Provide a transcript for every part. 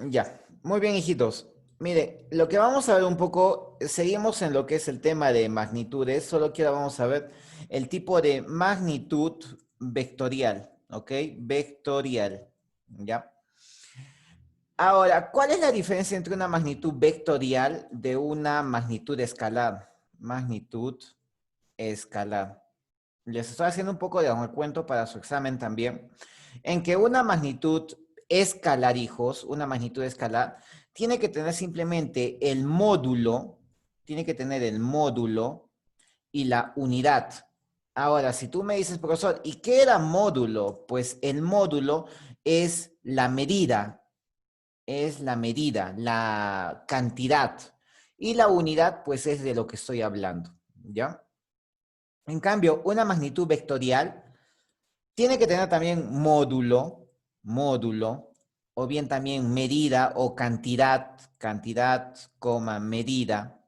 Ya, muy bien, hijitos. Mire, lo que vamos a ver un poco, seguimos en lo que es el tema de magnitudes, solo que ahora vamos a ver el tipo de magnitud vectorial, ¿ok? Vectorial, ¿ya? Ahora, ¿cuál es la diferencia entre una magnitud vectorial de una magnitud escalar? Magnitud escalar. Les estoy haciendo un poco de recuento para su examen también, en que una magnitud escalar, hijos, una magnitud escalar, tiene que tener simplemente el módulo, tiene que tener el módulo y la unidad. Ahora, si tú me dices, profesor, ¿y qué era módulo? Pues el módulo es la medida, la cantidad. Y la unidad, pues es de lo que estoy hablando, ¿ya? En cambio, una magnitud vectorial tiene que tener también módulo, o bien también medida o cantidad, coma, medida.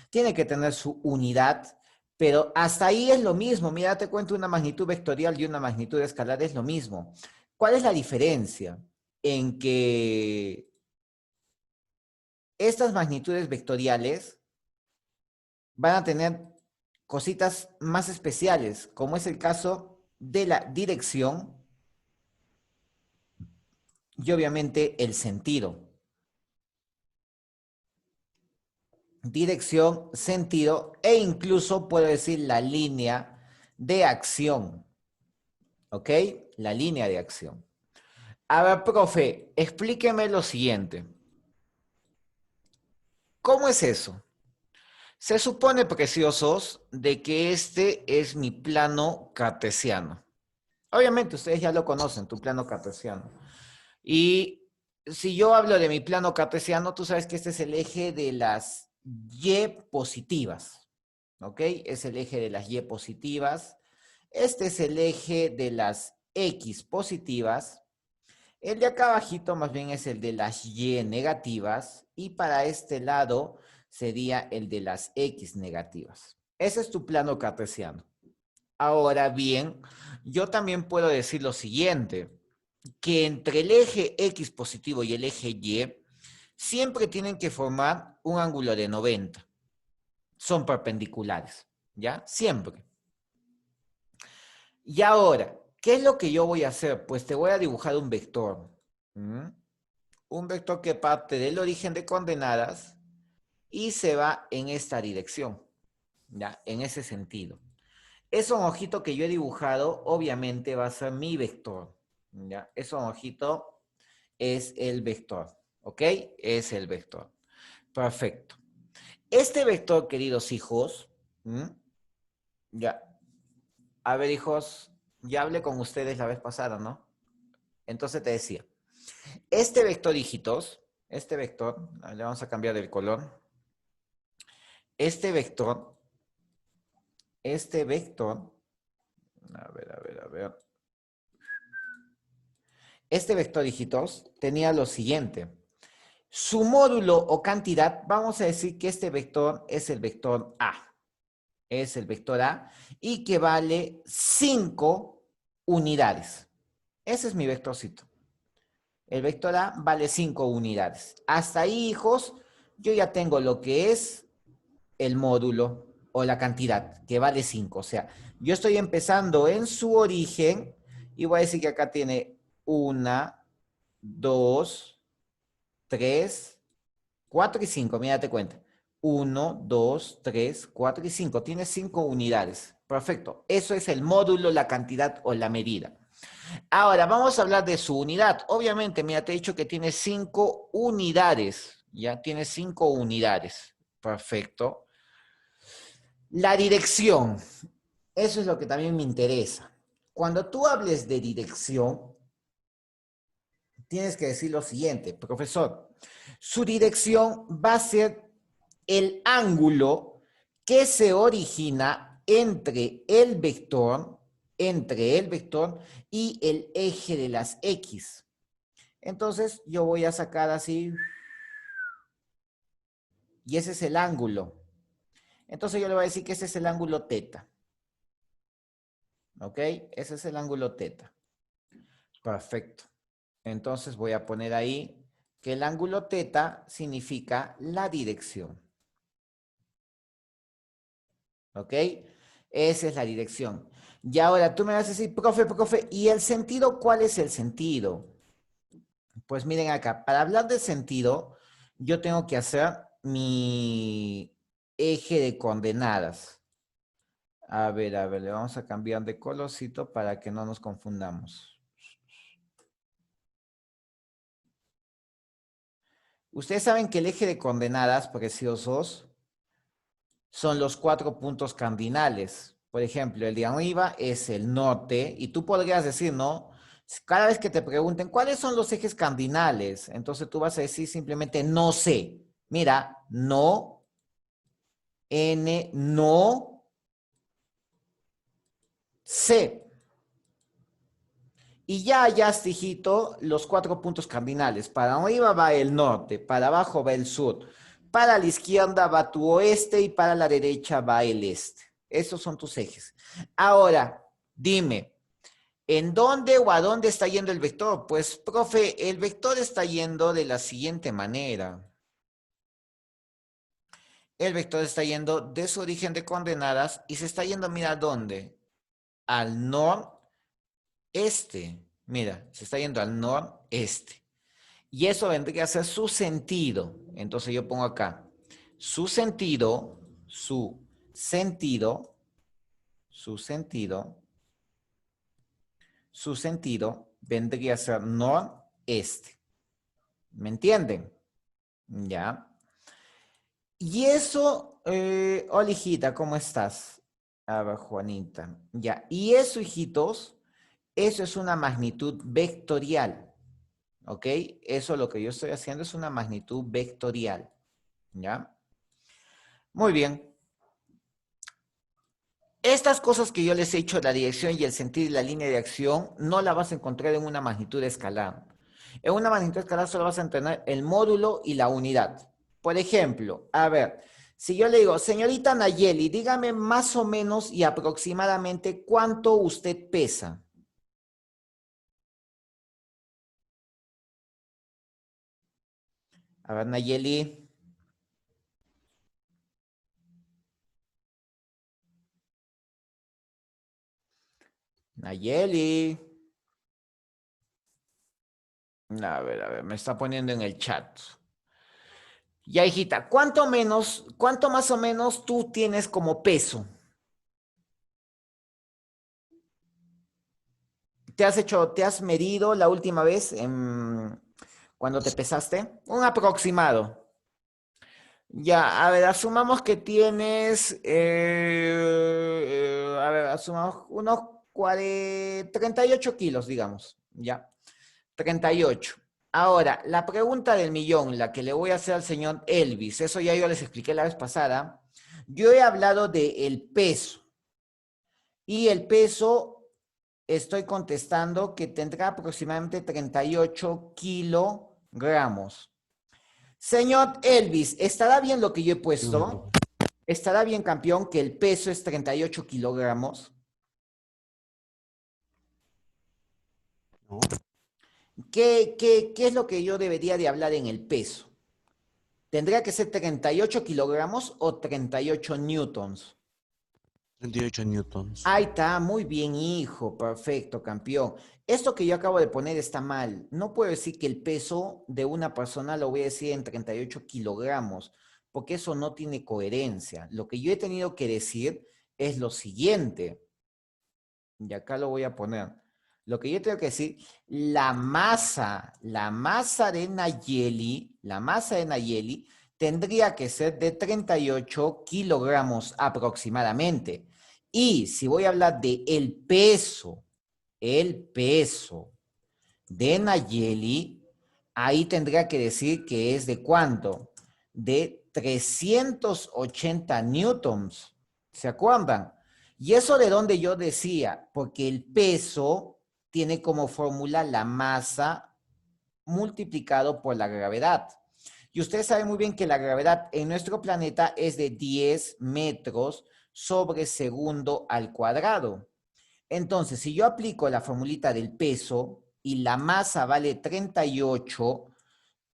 Tiene que tener su unidad, pero hasta ahí es lo mismo. Mira, te cuento una magnitud vectorial y una magnitud escalar es lo mismo. ¿Cuál es la diferencia? En que estas magnitudes vectoriales van a tener cositas más especiales, como es el caso de la dirección y obviamente el sentido. Dirección, sentido e incluso puedo decir la línea de acción. ¿Ok? La línea de acción. A ver, profe, explíqueme lo siguiente. ¿Cómo es eso? Se supone, preciosos, de que este es mi plano cartesiano. Obviamente ustedes ya lo conocen, tu plano cartesiano. Y si yo hablo de mi plano cartesiano, tú sabes que este es el eje de las Y positivas. ¿Ok? Es el eje de las Y positivas. Este es el eje de las X positivas. El de acá abajito más bien es el de las Y negativas. Y para este lado sería el de las X negativas. Ese es tu plano cartesiano. Ahora bien, yo también puedo decir lo siguiente, que entre el eje X positivo y el eje Y siempre tienen que formar un ángulo de 90. Son perpendiculares, ¿ya? Siempre. Y ahora, ¿qué es lo que yo voy a hacer? Pues te voy a dibujar un vector. ¿Mm? Un vector que parte del origen de coordenadas y se va en esta dirección, ¿ya? En ese sentido. Ese ojito que yo he dibujado, obviamente, va a ser mi vector, ¿ya? Ese ojito es el vector, ¿ok? Es el vector. Perfecto. Este vector, queridos hijos, ya, a ver, hijos, ya hablé con ustedes la vez pasada, ¿no? Entonces te decía, este vector, hijitos, este vector, le vamos a cambiar el color, este vector, este vector, a ver, este vector, hijitos, tenía lo siguiente. Su módulo o cantidad, vamos a decir que este vector es el vector A. Es el vector A y que vale 5 unidades. Ese es mi vectorcito. El vector A vale 5 unidades. Hasta ahí, hijos, yo ya tengo lo que es el módulo o la cantidad, que vale 5. O sea, yo estoy empezando en su origen y voy a decir que acá tiene una, 2, 3, 4 y 5. Mira, date cuenta. Uno, 2, 3, 4 y 5. Tiene 5 unidades. Perfecto. Eso es el módulo, la cantidad o la medida. Ahora, vamos a hablar de su unidad. Obviamente, mira, te he dicho que tiene 5 unidades. Ya tiene 5 unidades. Perfecto. La dirección. Eso es lo que también me interesa. Cuando tú hables de dirección, tienes que decir lo siguiente, profesor. Su dirección va a ser el ángulo que se origina entre el vector y el eje de las X. Entonces yo voy a sacar así, y ese es el ángulo. Entonces yo le voy a decir que ese es el ángulo teta. ¿Ok? Ese es el ángulo teta. Perfecto. Entonces voy a poner ahí que el ángulo teta significa la dirección. ¿Ok? Esa es la dirección. Y ahora tú me vas a decir, profe, ¿y el sentido? ¿Cuál es el sentido? Pues miren acá, para hablar de sentido, yo tengo que hacer mi eje de coordenadas. A ver, le vamos a cambiar de colorcito para que no nos confundamos. Ustedes saben que el eje de coordenadas, preciosos, son los 4 puntos cardinales. Por ejemplo, el de arriba es el norte y tú podrías decir, ¿no? Cada vez que te pregunten, ¿cuáles son los ejes cardinales? Entonces tú vas a decir simplemente, no sé. Mira, no, no, sé. Y ya hallaste, hijito, los 4 puntos cardinales. Para arriba va el norte, para abajo va el sur, para la izquierda va tu oeste y para la derecha va el este. Esos son tus ejes. Ahora, dime, ¿en dónde o a dónde está yendo el vector? Pues, profe, el vector está yendo de la siguiente manera. El vector está yendo de su origen de coordenadas y se está yendo, mira, ¿dónde? Al noreste. Mira, se está yendo al noreste. Y eso vendría a ser su sentido. Entonces yo pongo acá, su sentido, su sentido vendría a ser noreste. ¿Me entienden? Ya. Y eso, hola hijita, ¿cómo estás? A ver, Juanita. Ya. Y eso, hijitos, eso es una magnitud vectorial. ¿Ok? Eso lo que yo estoy haciendo es una magnitud vectorial. ¿Ya? Muy bien. Estas cosas que yo les he hecho, la dirección y el sentido y la línea de acción, no la vas a encontrar en una magnitud escalar. En una magnitud escalar solo vas a tener el módulo y la unidad. Por ejemplo, a ver, si yo le digo, señorita Nayeli, dígame más o menos y aproximadamente cuánto usted pesa. A ver, Nayeli. Nayeli. A ver, me está poniendo en el chat. Ya, hijita, cuánto más o menos tú tienes como peso? Te has medido la última vez cuando te pesaste? Un aproximado. Ya, a ver, asumamos que tienes, a ver, asumamos unos 38 kilos, digamos, ya, 38. Ahora, la pregunta del millón, la que le voy a hacer al señor Elvis, eso ya yo les expliqué la vez pasada, yo he hablado del peso y el peso estoy contestando que tendrá aproximadamente 38 kilogramos. Señor Elvis, ¿estará bien lo que yo he puesto? ¿Estará bien, campeón, que el peso es 38 kilogramos? No, ¿Qué es lo que yo debería de hablar en el peso? ¿Tendría que ser 38 kilogramos o 38 newtons? 38 newtons. Ahí está, muy bien, hijo, perfecto, campeón. Esto que yo acabo de poner está mal. No puedo decir que el peso de una persona lo voy a decir en 38 kilogramos, porque eso no tiene coherencia. Lo que yo he tenido que decir es lo siguiente, y acá lo voy a poner. Lo que yo tengo que decir, la masa de Nayeli tendría que ser de 38 kilogramos aproximadamente. Y si voy a hablar de el peso de Nayeli, ahí tendría que decir que es de cuánto? De 380 newtons. ¿Se acuerdan? Y eso de donde yo decía, porque el peso tiene como fórmula la masa multiplicado por la gravedad. Y ustedes saben muy bien que la gravedad en nuestro planeta es de 10 metros sobre segundo al cuadrado. Entonces, si yo aplico la formulita del peso y la masa vale 38,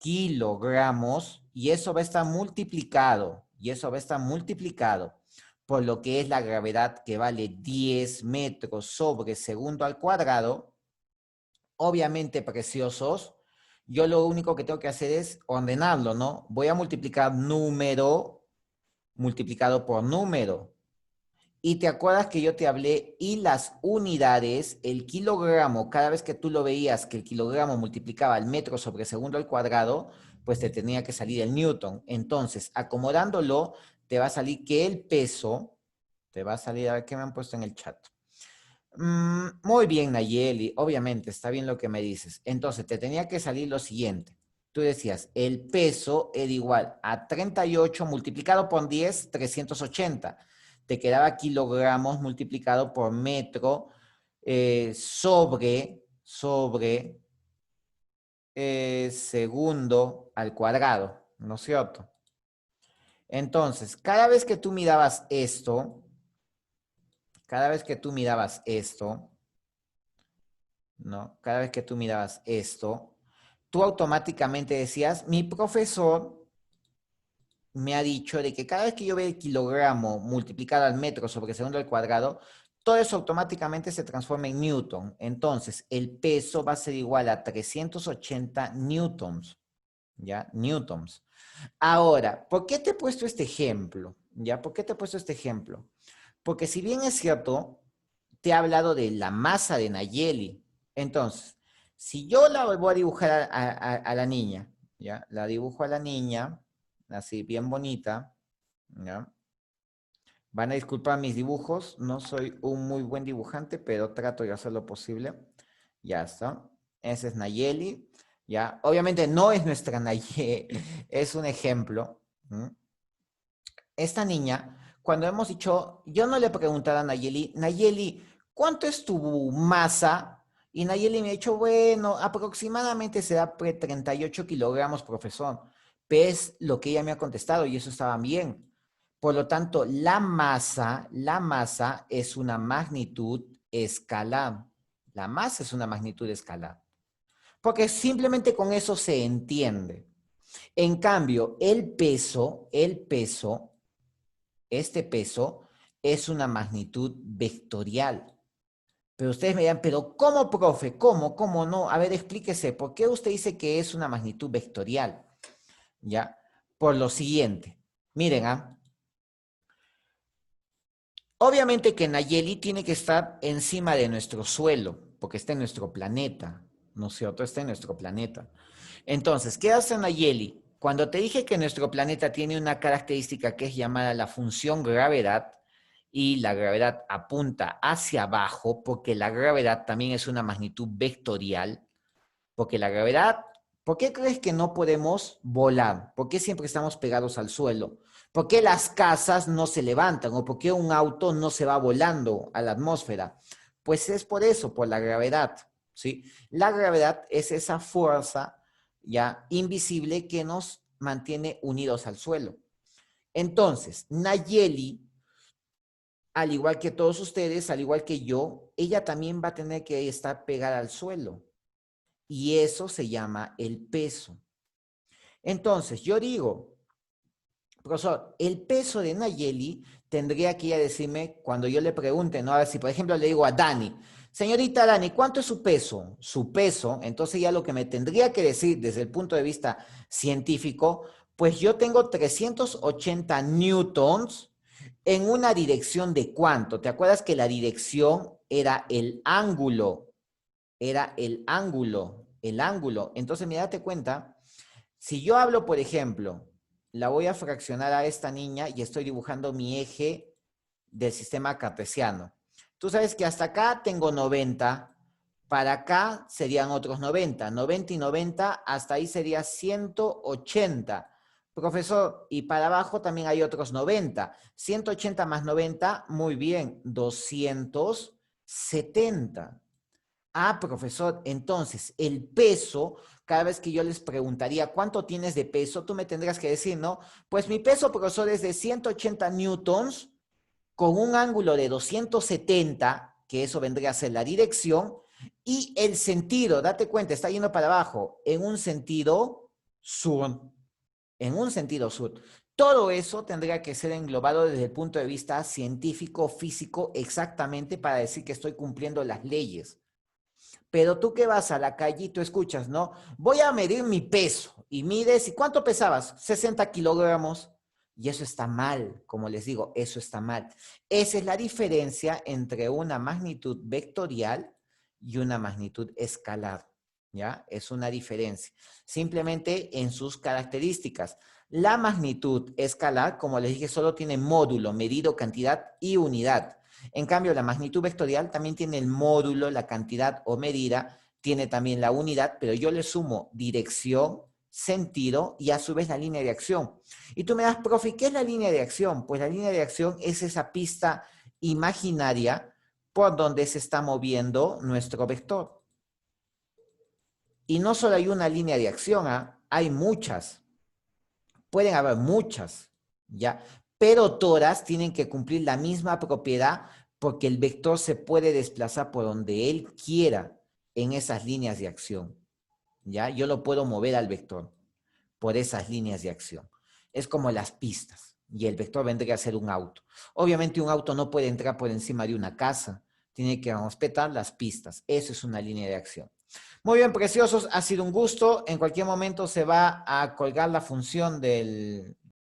kilogramos y eso va a estar multiplicado, por lo que es la gravedad que vale 10 metros sobre segundo al cuadrado. Obviamente, preciosos, yo lo único que tengo que hacer es ordenarlo, ¿no? Voy a multiplicar número multiplicado por número. Y te acuerdas que yo te hablé y las unidades, el kilogramo, cada vez que tú lo veías que el kilogramo multiplicaba el metro sobre segundo al cuadrado, pues te tenía que salir el newton. Entonces, acomodándolo, te va a salir que el peso, te va a salir, a ver qué me han puesto en el chat. Muy bien, Nayeli, obviamente, está bien lo que me dices. Entonces, te tenía que salir lo siguiente. Tú decías, el peso era igual a 38 multiplicado por 10, 380. Te quedaba kilogramos multiplicado por metro sobre segundo al cuadrado, ¿no es cierto? Entonces, cada vez que tú mirabas esto, ¿no? Cada vez que tú mirabas esto, tú automáticamente decías, mi profesor me ha dicho de que cada vez que yo veo el kilogramo multiplicado al metro sobre segundo al cuadrado, todo eso automáticamente se transforma en newton. Entonces, el peso va a ser igual a 380 newtons, ¿ya? Newtons. Ahora, ¿por qué te he puesto este ejemplo? ¿Ya? ¿Por qué te he puesto este ejemplo? Porque si bien es cierto, te he hablado de la masa de Nayeli. Entonces, si yo la voy a dibujar a la niña, ¿ya? La dibujo a la niña, así bien bonita, ¿ya? Van a disculpar mis dibujos, no soy un muy buen dibujante, pero trato de hacer lo posible. Ya está. Ese es Nayeli, ¿ya? Obviamente no es nuestra Nayeli, es un ejemplo. Esta niña, cuando hemos dicho, yo no le he preguntado a Nayeli, Nayeli, ¿cuánto es tu masa? Y Nayeli me ha dicho, bueno, aproximadamente será 38 kilogramos, profesor. Es lo que ella me ha contestado y eso estaba bien. Por lo tanto, la masa es una magnitud escalar. La masa es una magnitud escalar. Porque simplemente con eso se entiende. En cambio, este peso es una magnitud vectorial. Pero ustedes me dirán, pero ¿cómo, profe? ¿Cómo? ¿Cómo no? A ver, explíquese, ¿por qué usted dice que es una magnitud vectorial? ¿Ya? Por lo siguiente. Miren, obviamente que Nayeli tiene que estar encima de nuestro suelo, porque está en nuestro planeta, ¿no es cierto? Está en nuestro planeta. Entonces, ¿qué hace Nayeli? Cuando te dije que nuestro planeta tiene una característica que es llamada la función gravedad, y la gravedad apunta hacia abajo, porque la gravedad también es una magnitud vectorial, porque la gravedad, ¿por qué crees que no podemos volar? ¿Por qué siempre estamos pegados al suelo? ¿Por qué las casas no se levantan? ¿O por qué un auto no se va volando a la atmósfera? Pues es por eso, por la gravedad, ¿sí? La gravedad es esa fuerza ya invisible que nos mantiene unidos al suelo. Entonces, Nayeli, al igual que todos ustedes, al igual que yo, ella también va a tener que estar pegada al suelo. Y eso se llama el peso. Entonces, yo digo, profesor, el peso de Nayeli tendría que ella decirme cuando yo le pregunte, ¿no? A ver si, por ejemplo, le digo a Dani, señorita Dani, ¿cuánto es su peso? Su peso, entonces ya lo que me tendría que decir desde el punto de vista científico, pues yo tengo 380 newtons en una dirección de cuánto. ¿Te acuerdas que la dirección era el ángulo? Era el ángulo. Entonces, me date cuenta, si yo hablo, por ejemplo, la voy a fraccionar a esta niña y estoy dibujando mi eje del sistema cartesiano. Tú sabes que hasta acá tengo 90, para acá serían otros 90, 90 y 90, hasta ahí sería 180. Profesor, y para abajo también hay otros 90. 180 más 90, muy bien, 270. Ah, profesor, entonces el peso, cada vez que yo les preguntaría cuánto tienes de peso, tú me tendrás que decir, ¿no? Pues mi peso, profesor, es de 180 newtons con un ángulo de 270, que eso vendría a ser la dirección, y el sentido, date cuenta, está yendo para abajo, en un sentido sur, en un sentido sur. Todo eso tendría que ser englobado desde el punto de vista científico, físico, exactamente para decir que estoy cumpliendo las leyes. Pero tú que vas a la calle y tú escuchas, ¿no? Voy a medir mi peso y mides, ¿y cuánto pesabas? 60 kilogramos. Y eso está mal, como les digo, eso está mal. Esa es la diferencia entre una magnitud vectorial y una magnitud escalar, ¿ya? Es una diferencia, simplemente en sus características. La magnitud escalar, como les dije, solo tiene módulo, medido, cantidad y unidad. En cambio, la magnitud vectorial también tiene el módulo, la cantidad o medida, tiene también la unidad, pero yo le sumo dirección, sentido y a su vez la línea de acción. Y tú me das, profe, ¿qué es la línea de acción? Pues la línea de acción es esa pista imaginaria por donde se está moviendo nuestro vector. Y no solo hay una línea de acción, ¿eh? Hay muchas. Pueden haber muchas, ¿ya? Pero todas tienen que cumplir la misma propiedad porque el vector se puede desplazar por donde él quiera en esas líneas de acción, ¿ya? Yo lo puedo mover al vector por esas líneas de acción. Es como las pistas y el vector vendría a ser un auto. Obviamente un auto no puede entrar por encima de una casa, tiene que respetar las pistas. Eso es una línea de acción. Muy bien, preciosos, ha sido un gusto. En cualquier momento se va a colgar la función del